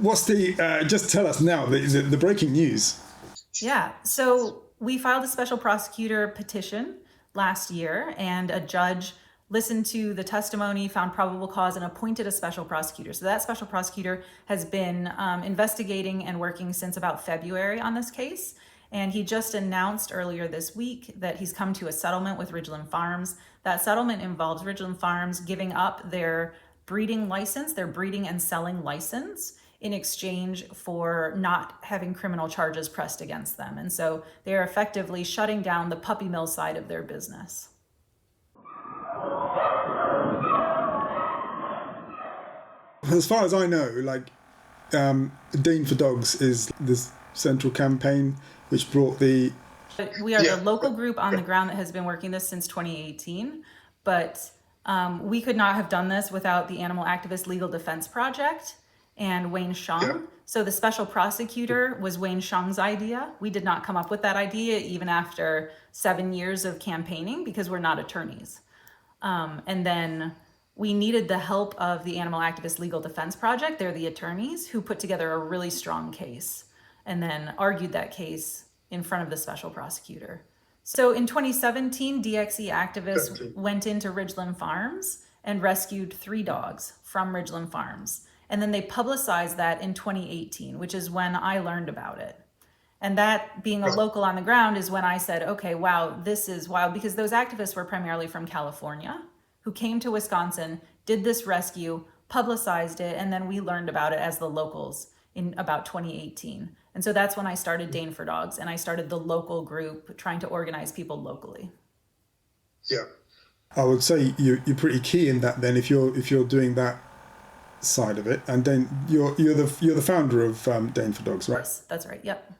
What's the, just tell us now, the breaking news. Yeah, so we filed a special prosecutor petition last year, and a judge listened to the testimony, found probable cause, and appointed a special prosecutor. So that special prosecutor has been investigating and working since about February on this case. And he just announced earlier this week that he's come to a settlement with Ridgeland Farms. That settlement involves Ridgeland Farms giving up their breeding license, their breeding and selling license, in exchange for not having criminal charges pressed against them. And so they're effectively shutting down the puppy mill side of their business. As far as I know, Dane for Dogs is this central campaign which brought the... We are the local group on the ground that has been working this since 2018, but we could not have done this without the Animal Activist Legal Defense Project and Wayne Hsiung. Yeah. So the special prosecutor was Wayne Hsiung's idea. We did not come up with that idea even after 7 years of campaigning, because we're not attorneys. And then we needed the help of the Animal Activist Legal Defense Project. They're the attorneys who put together a really strong case and then argued that case in front of the special prosecutor. So in 2017, DXE activists went into Ridgeland Farms and rescued 3 dogs from Ridgeland Farms. And then they publicized that in 2018, which is when I learned about it. And that, being a local on the ground, is when I said, okay, wow, this is wild, because those activists were primarily from California, who came to Wisconsin, did this rescue, publicized it, and then we learned about it as the locals in about 2018. And so that's when I started Dane for Dogs, and I started the local group trying to organize people locally. Yeah. I would say you're pretty key in that then, if you're doing that side of it. And then you're the founder of Dane for Dogs, right? Yes, that's right. Yep.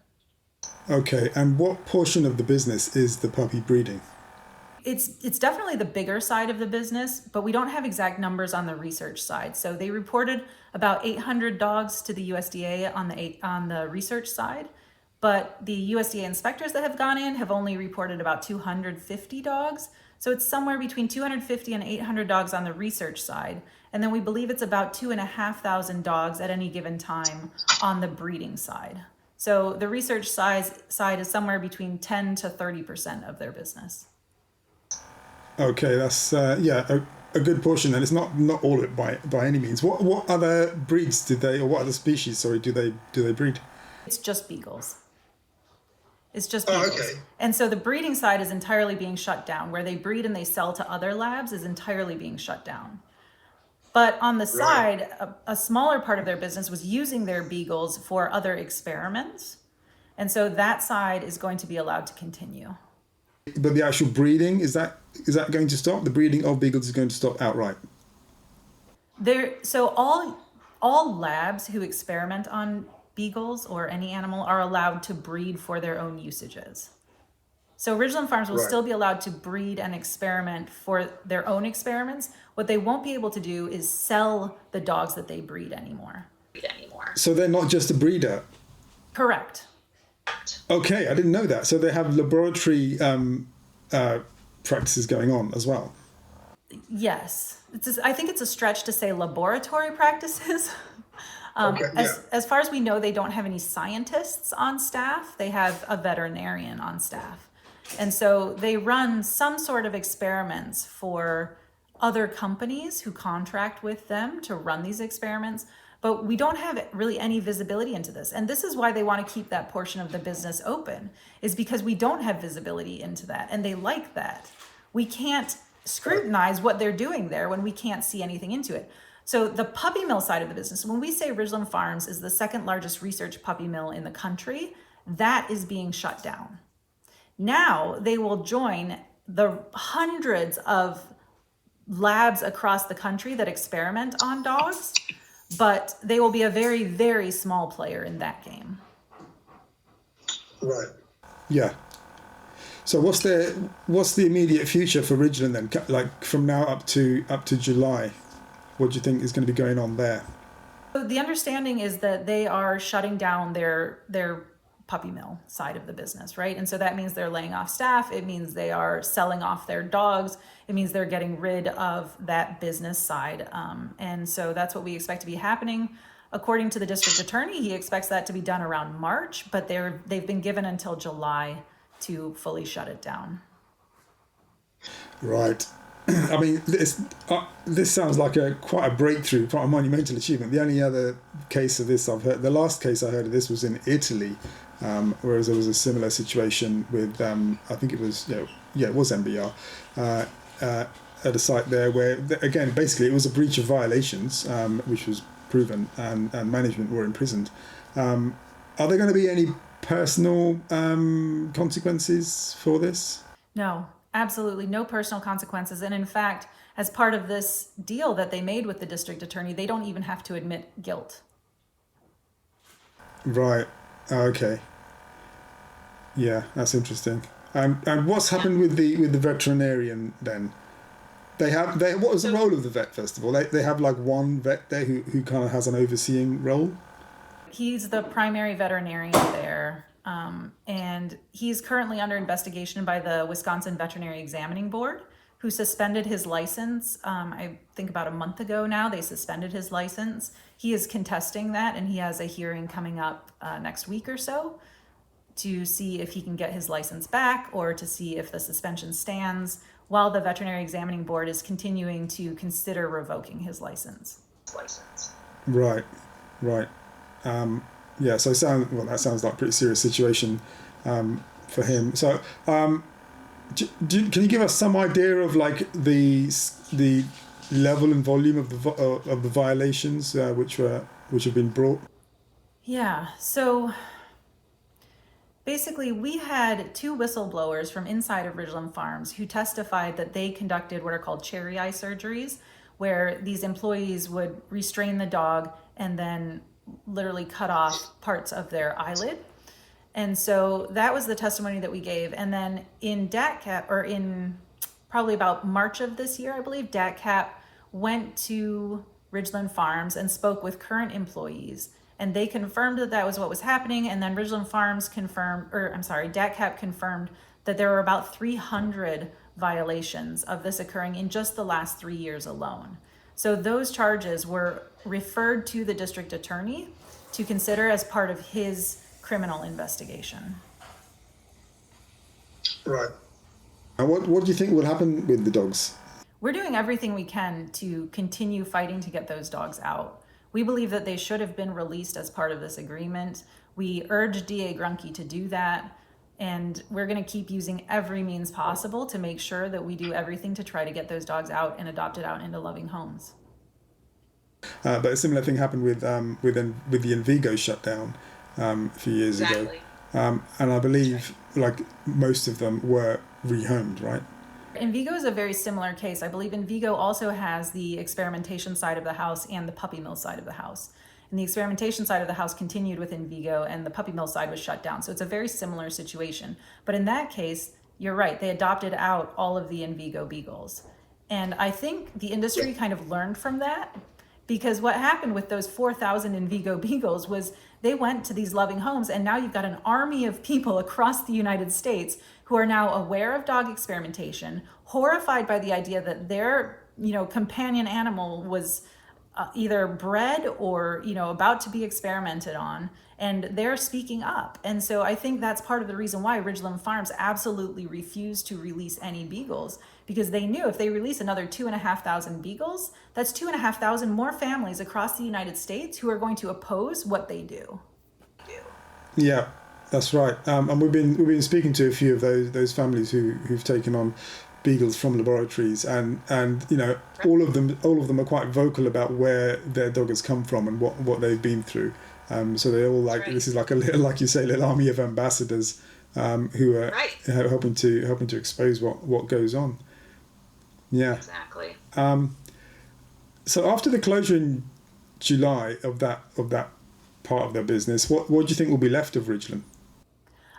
Okay, and what portion of the business is the puppy breeding? It's definitely the bigger side of the business, but we don't have exact numbers on the research side. So they reported about 800 dogs to the USDA on the research side, but the USDA inspectors that have gone in have only reported about 250 dogs. So it's somewhere between 250 and 800 dogs on the research side. And then we believe it's about 2,500 dogs at any given time on the breeding side. So the research side is somewhere between 10 to 30% of their business. Okay, that's a good portion, and it's not all of it by any means. What other breeds what other species do they breed? It's just beagles. It's just beagles. Oh, okay. And so the breeding side is entirely being shut down. Where they breed and they sell to other labs is entirely being shut down. But on the side, a smaller part of their business was using their beagles for other experiments. And so that side is going to be allowed to continue. But the actual breeding, is that going to stop? The breeding of beagles is going to stop outright? So all labs who experiment on beagles or any animal are allowed to breed for their own usages. So Ridgeland Farms will still be allowed to breed and experiment for their own experiments. What they won't be able to do is sell the dogs that they breed anymore. So they're not just a breeder? Correct. Okay, I didn't know that. So they have laboratory practices going on as well? Yes. I think it's a stretch to say laboratory practices. As far as we know, they don't have any scientists on staff. They have a veterinarian on staff. And so they run some sort of experiments for other companies who contract with them to run these experiments. But we don't have really any visibility into this. And this is why they want to keep that portion of the business open, is because we don't have visibility into that. And they like that. We can't scrutinize what they're doing there when we can't see anything into it. So the puppy mill side of the business, when we say Ridgeland Farms is the second largest research puppy mill in the country, that is being shut down. Now they will join the hundreds of labs across the country that experiment on dogs, but they will be a very, very small player in that game. Right. Yeah. So what's the immediate future for Ridgeland then? Like from now up to July, what do you think is going to be going on there? So the understanding is that they are shutting down their puppy mill side of the business, right? And so that means they're laying off staff. It means they are selling off their dogs. It means they're getting rid of that business side. And so that's what we expect to be happening According to the district attorney, he expects that to be done around March, but they've been given until July to fully shut it down. Right. I mean, this sounds like quite a breakthrough, quite a monumental achievement. The only other case of this I've heard, the last case I heard of this was in Italy, whereas there was a similar situation with, I think it was, it was MBR, at a site there where, again, basically it was a breach of violations, which was proven, and management were imprisoned. Are there going to be any personal consequences for this? No. Absolutely no personal consequences. And in fact, as part of this deal that they made with the district attorney, they don't even have to admit guilt. Right. Okay. Yeah, that's interesting. And what's happened with the veterinarian then? What was the role of the vet, first of all? They have like one vet there who kind of has an overseeing role? He's the primary veterinarian there. And he's currently under investigation by the Wisconsin Veterinary Examining Board, who suspended his license. I think about a month ago now, they suspended his license. He is contesting that, and he has a hearing coming up next week or so to see if he can get his license back or to see if the suspension stands, while the Veterinary Examining Board is continuing to consider revoking his license. Right. Yeah, so that sounds like a pretty serious situation for him. So, can you give us some idea of like the level and volume of the violations which have been brought? Yeah. So basically, we had 2 whistleblowers from inside of Ridgeland Farms who testified that they conducted what are called cherry eye surgeries, where these employees would restrain the dog and then literally cut off parts of their eyelid. And so that was the testimony that we gave. And then in DATCAP, or in probably about March of this year, I believe, DATCAP went to Ridgeland Farms and spoke with current employees. And they confirmed that that was what was happening. And then Ridgeland Farms DATCAP confirmed that there were about 300 violations of this occurring in just the last 3 years alone. So those charges were referred to the district attorney to consider as part of his criminal investigation. Right. And what do you think will happen with the dogs? We're doing everything we can to continue fighting to get those dogs out. We believe that they should have been released as part of this agreement. We urge DA Grunke to do that. And we're going to keep using every means possible to make sure that we do everything to try to get those dogs out and adopted out into loving homes. But a similar thing happened with the Envigo shutdown a few years ago. And I believe like most of them were rehomed, right? Envigo is a very similar case. I believe Envigo also has the experimentation side of the house and the puppy mill side of the house. And the experimentation side of the house continued with Envigo, and the puppy mill side was shut down. So it's a very similar situation. But in that case, you're right, they adopted out all of the Envigo beagles. And I think the industry kind of learned from that, because what happened with those 4,000 Envigo beagles was they went to these loving homes, and now you've got an army of people across the United States who are now aware of dog experimentation, horrified by the idea that their, companion animal was either bred or, about to be experimented on, and they're speaking up. And so I think that's part of the reason why Ridgeland Farms absolutely refused to release any beagles, because they knew if they release another 2,500 beagles, that's 2,500 more families across the United States who are going to oppose what they do. Yeah, that's right. And we've been speaking to a few of those families who've taken on beagles from laboratories, and all of them are quite vocal about where their dog has come from and what they've been through. So they're all like, this is like a little, like you say, little army of ambassadors who are helping to expose what goes on. Yeah, exactly. So after the closure in July of that part of their business, what do you think will be left of Ridgeland?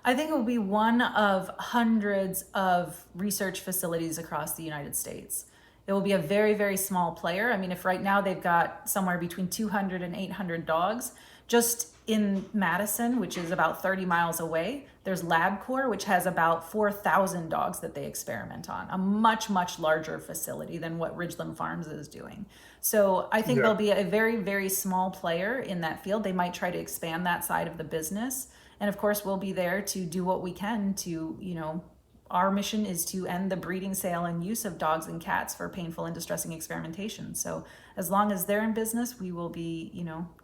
I think it will be one of hundreds of research facilities across the United States. It will be a very, very small player. I mean, if right now they've got somewhere between 200 and 800 dogs, just in Madison, which is about 30 miles away, there's LabCorp, which has about 4,000 dogs that they experiment on, a much, much larger facility than what Ridgeland Farms is doing. So I think there'll be a very, very small player in that field. They might try to expand that side of the business. And of course, we'll be there to do what we can to, our mission is to end the breeding, sale, and use of dogs and cats for painful and distressing experimentation. So as long as they're in business, we will be,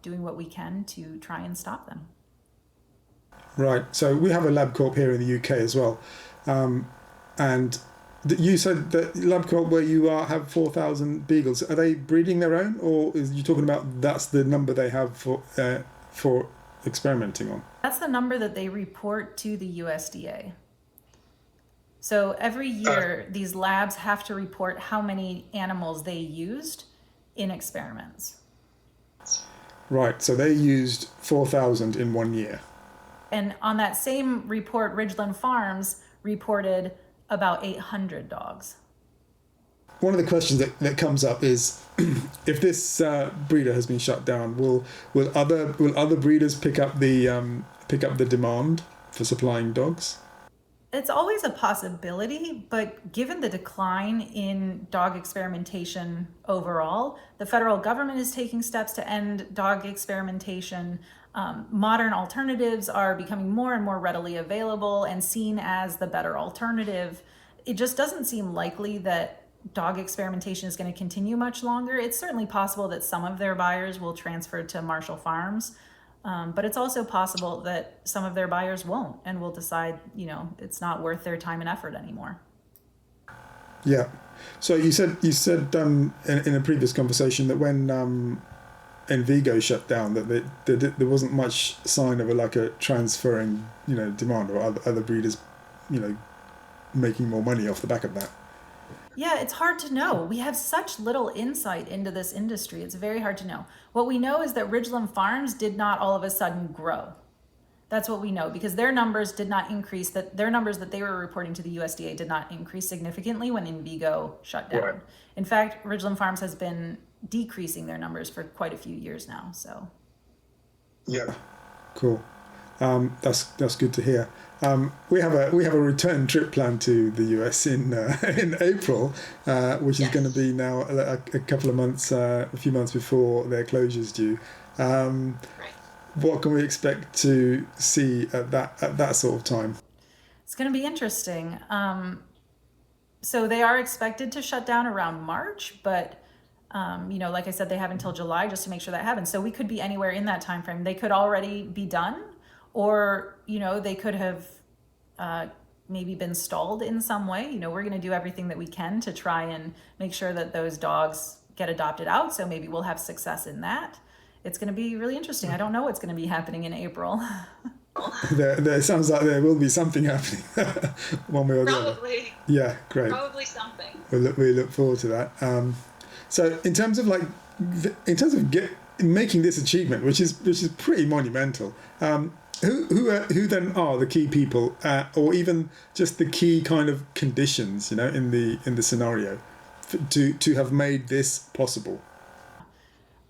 doing what we can to try and stop them. Right. So we have a LabCorp here in the UK as well. And you said that LabCorp, where you are, have 4,000 beagles. Are they breeding their own, or is you talking about that's the number they have for experimenting on? That's the number that they report to the USDA. So every year, these labs have to report how many animals they used in experiments. Right, so they used 4,000 in 1 year. And on that same report, Ridgeland Farms reported about 800 dogs. One of the questions that comes up is, if this breeder has been shut down, will other breeders pick up the demand for supplying dogs? It's always a possibility, but given the decline in dog experimentation overall, the federal government is taking steps to end dog experimentation. Modern alternatives are becoming more and more readily available and seen as the better alternative. It just doesn't seem likely that dog experimentation is going to continue much longer. It's certainly possible that some of their buyers will transfer to Marshall Farms. But it's also possible that some of their buyers won't and will decide, it's not worth their time and effort anymore. Yeah. So you said in a previous conversation that when Envigo shut down, that there wasn't much sign of a transferring, demand, or other breeders, making more money off the back of that. Yeah, it's hard to know. We have such little insight into this industry. It's very hard to know. What we know is that Ridgeland Farms did not all of a sudden grow. That's what we know, because their numbers did not increase. Their numbers that they were reporting to the USDA did not increase significantly when Envigo shut down. Right. In fact, Ridgeland Farms has been decreasing their numbers for quite a few years now. So. Yeah. Cool. That's good to hear. We have a return trip planned to the US in April, which is going to be now a couple of months, a few months before their closure's due. Right. What can we expect to see at that sort of time? It's going to be interesting. So they are expected to shut down around March, but like I said, they have until July just to make sure that happens. So we could be anywhere in that time frame. They could already be done. Or, they could have maybe been stalled in some way. We're going to do everything that we can to try and make sure that those dogs get adopted out. So maybe we'll have success in that. It's going to be really interesting. I don't know what's going to be happening in April. There sounds like there will be something happening one way or the other. Probably. Yeah, great. Probably something. We look forward to that. So in terms of making this achievement, which is pretty monumental, who then are the key people, or even just the key kind of conditions, in the scenario, to have made this possible?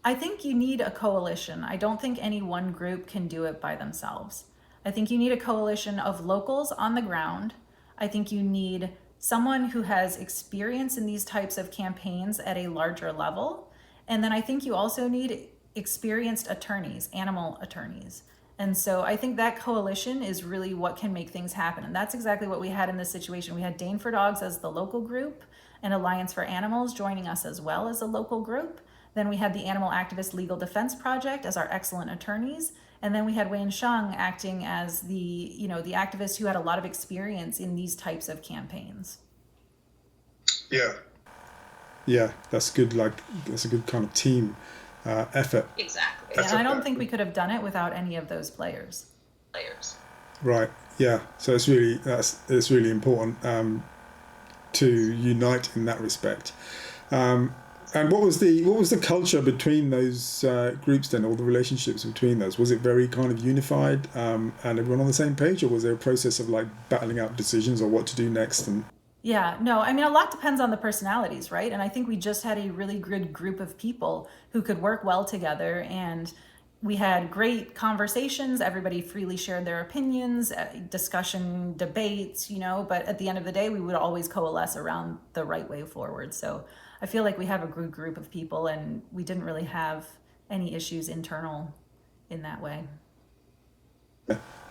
I think you need a coalition. I don't think any one group can do it by themselves. I think you need a coalition of locals on the ground. I think you need someone who has experience in these types of campaigns at a larger level. And then I think you also need experienced attorneys, animal attorneys. And so I think that coalition is really what can make things happen. And that's exactly what we had in this situation. We had Dane for Dogs as the local group and Alliance for Animals joining us as well as a local group. Then we had the Animal Activist Legal Defense Project as our excellent attorneys. And then we had Hsiung acting as the activist who had a lot of experience in these types of campaigns. Yeah. Yeah, that's good. That's a good kind of team effort. Exactly. Yeah, and I don't think we could have done it without any of those players. Right. Yeah. So it's really important to unite in that respect. And what was the culture between those groups then, or the relationships between those? Was it very kind of unified and everyone on the same page, or was there a process of battling out decisions or what to do next? Yeah, no, I mean, a lot depends on the personalities, right? And I think we just had a really good group of people who could work well together and, we had great conversations. Everybody freely shared their opinions, discussion, debates, but at the end of the day, we would always coalesce around the right way forward. So I feel like we have a good group of people, and we didn't really have any issues internal in that way.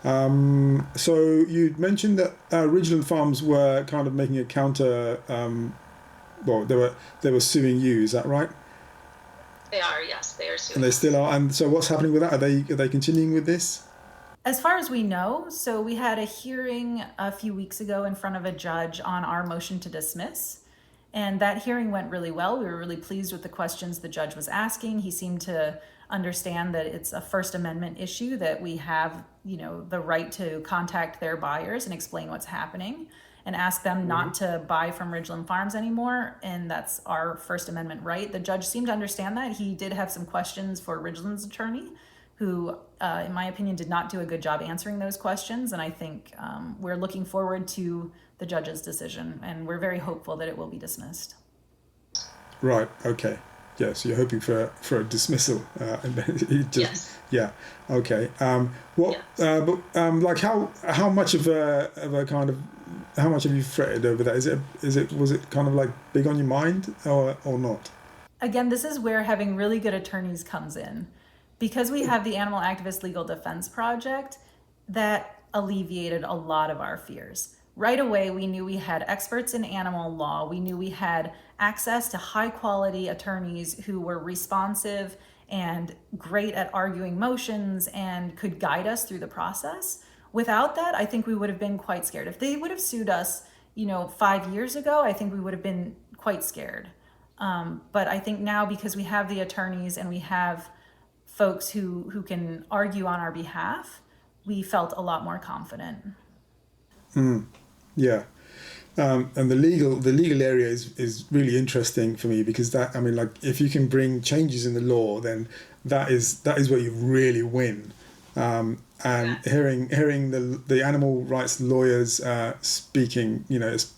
So you mentioned that Ridgeland Farms were kind of making a counter. Well, they were suing you. Is that right? They are, yes, they are suing. And they still are. And so what's happening with that? Are they continuing with this? As far as we know, so we had a hearing a few weeks ago in front of a judge on our motion to dismiss. And that hearing went really well. We were really pleased with the questions the judge was asking. He seemed to understand that it's a First Amendment issue, that we have, the right to contact their buyers and explain what's happening and ask them not to buy from Ridgeland Farms anymore. And that's our First Amendment right. The judge seemed to understand that. He did have some questions for Ridgeland's attorney, who, in my opinion, did not do a good job answering those questions. And I think we're looking forward to the judge's decision, and we're very hopeful that it will be dismissed. Right. Okay. Yeah. So you're hoping for a dismissal, and then it just, Yes. Yeah. Okay. Like how much of a kind of, how much have you fretted over that? Was it kind of like big on your mind or not? Again, this is where having really good attorneys comes in. Because we have the Animal Activist Legal Defense Project, that alleviated a lot of our fears. Right away, we knew we had experts in animal law. We knew we had access to high quality attorneys who were responsive and great at arguing motions and could guide us through the process. Without that, I think we would have been quite scared. If they would have sued us, 5 years ago, I think we would have been quite scared. But I think now, because we have the attorneys and we have folks who can argue on our behalf, we felt a lot more confident. Yeah. And the legal area is really interesting for me, because if you can bring changes in the law, then that is where you really win. And hearing the animal rights lawyers speaking,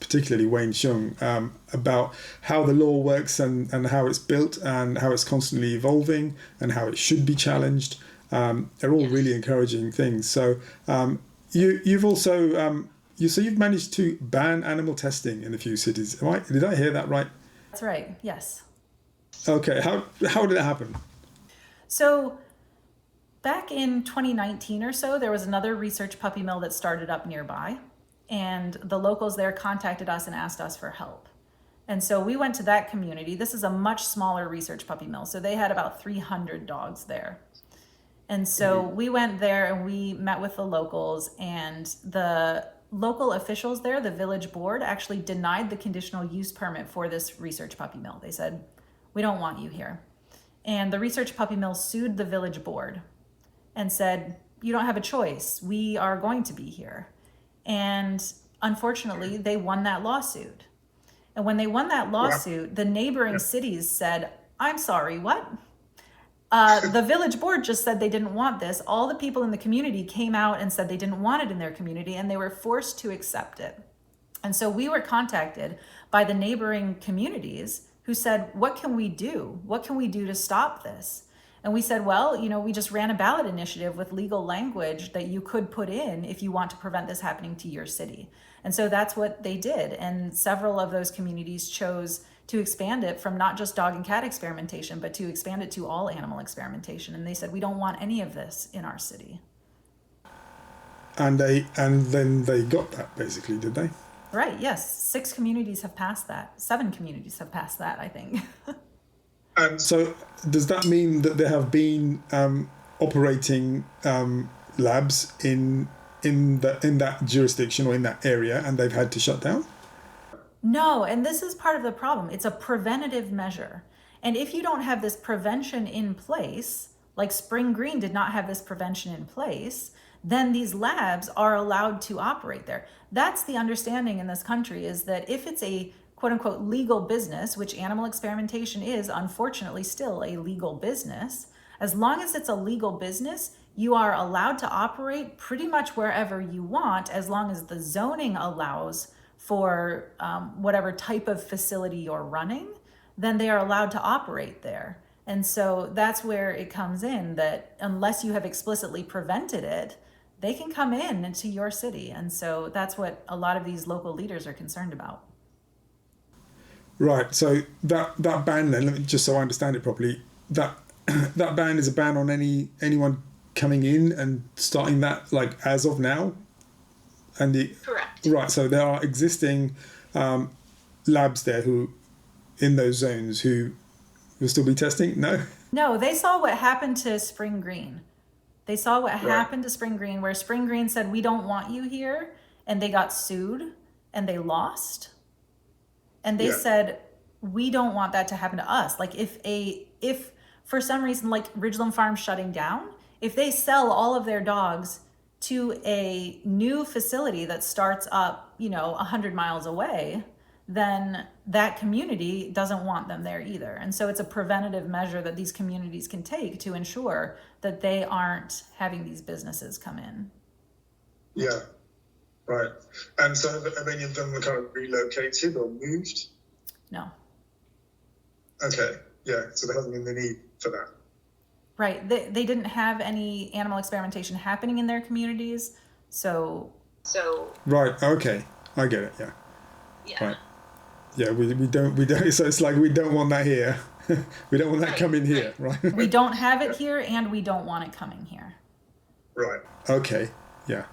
particularly Wayne Hsiung, about how the law works and how it's built and how it's constantly evolving and how it should be challenged, are all really encouraging things. So you've also you've managed to ban animal testing in a few cities. Did I hear that right? That's right. Yes. Okay. How did it happen? So back in 2019 or so, there was another research puppy mill that started up nearby, and the locals there contacted us and asked us for help. And so we went to that community. This is a much smaller research puppy mill, so they had about 300 dogs there. And so we went there and we met with the locals, and the local officials there, the village board, actually denied the conditional use permit for this research puppy mill. They said, "We don't want you here." And the research puppy mill sued the village board and said, "You don't have a choice. We are going to be here." And unfortunately, they won that lawsuit. And when they won that lawsuit, the neighboring cities said, "I'm sorry, what?" The village board just said they didn't want this. All the people in the community came out and said they didn't want it in their community, and they were forced to accept it. And so we were contacted by the neighboring communities who said, "What can we do? What can we do to stop this?" And we said, well, we just ran a ballot initiative with legal language that you could put in if you want to prevent this happening to your city. And so that's what they did. And several of those communities chose to expand it from not just dog and cat experimentation, but to expand it to all animal experimentation. And they said, "We don't want any of this in our city." And then they got that, basically, did they? Right, yes. 6 communities have passed that. 7 communities have passed that, I think. And so does that mean that there have been operating labs in that jurisdiction or in that area, and they've had to shut down? No, and this is part of the problem. It's a preventative measure. And if you don't have this prevention in place, like Spring Green did not have this prevention in place, then these labs are allowed to operate there. That's the understanding in this country, is that if it's a quote unquote legal business, which animal experimentation is unfortunately still a legal business, as long as it's a legal business, you are allowed to operate pretty much wherever you want, as long as the zoning allows for whatever type of facility you're running, then they are allowed to operate there. And so that's where it comes in, that unless you have explicitly prevented it, they can come in into your city. And so that's what a lot of these local leaders are concerned about. Right. So that ban then, let me, just so I understand it properly, that that ban is a ban on anyone coming in and starting that like as of now. And Correct. Right. So there are existing labs there who in those zones who will still be testing. No, they saw what happened to Spring Green. They saw what happened to Spring Green, where Spring Green said, we don't want you here. And they got sued and they lost. And they said, we don't want that to happen to us. Like if for some reason, like Ridgeland Farm shutting down, if they sell all of their dogs to a new facility that starts up, 100 miles away, then that community doesn't want them there either. And so it's a preventative measure that these communities can take to ensure that they aren't having these businesses come in. Yeah, right. And so have any of them kind of relocated or moved? No. Okay, yeah, so there hasn't been the need for that. Right, they didn't have any animal experimentation happening in their communities, so... Right, okay, I get it, Yeah. Right. Yeah, we don't, so it's like we don't want that here. We don't want that coming here, right? We don't have it here and we don't want it coming here. Right. Okay, yeah.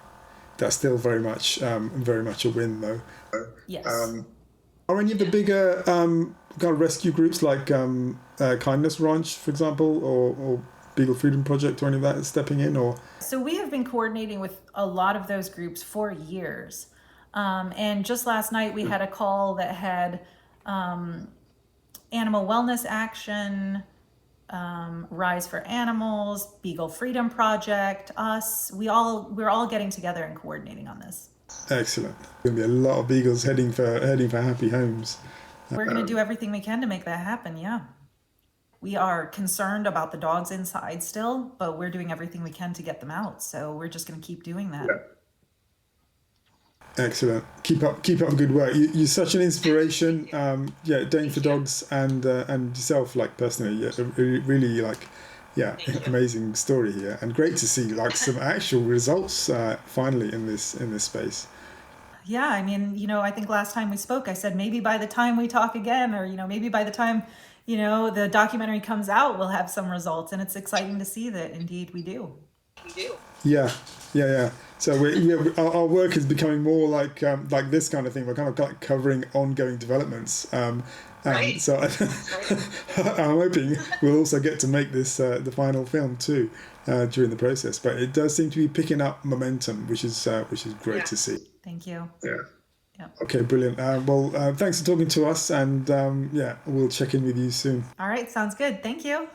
That's still very much a win though. Yes. Are any of the bigger kind of rescue groups like Kindness Ranch, for example, or Beagle Freedom Project or any of that stepping in? Or So we have been coordinating with a lot of those groups for years. And just last night we had a call that had Animal Wellness Action, Rise for Animals, Beagle Freedom Project, us. We're all getting together and coordinating on this. Excellent. There's going to be a lot of beagles heading for happy homes. We're going to do everything we can to make that happen, yeah. We are concerned about the dogs inside still, but we're doing everything we can to get them out. So we're just going to keep doing that. Yeah. Excellent. Keep up the good work. You're such an inspiration. Doing for dogs and yourself, like personally, really like, amazing story here, and great to see like some actual results finally in this space. Yeah, I mean, I think last time we spoke, I said maybe by the time we talk again, or maybe by the time the documentary comes out, we'll have some results, and it's exciting to see that indeed we do. Yeah. So our work is becoming more like this kind of thing. We're kind of like covering ongoing developments. Right. So I'm hoping we'll also get to make this the final film too during the process. But it does seem to be picking up momentum, which is great to see. Thank you. Yeah. Yep. Okay, brilliant. Thanks for talking to us, and we'll check in with you soon. All right, sounds good. Thank you.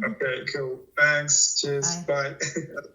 Okay, cool. Thanks. Cheers. Bye. Bye.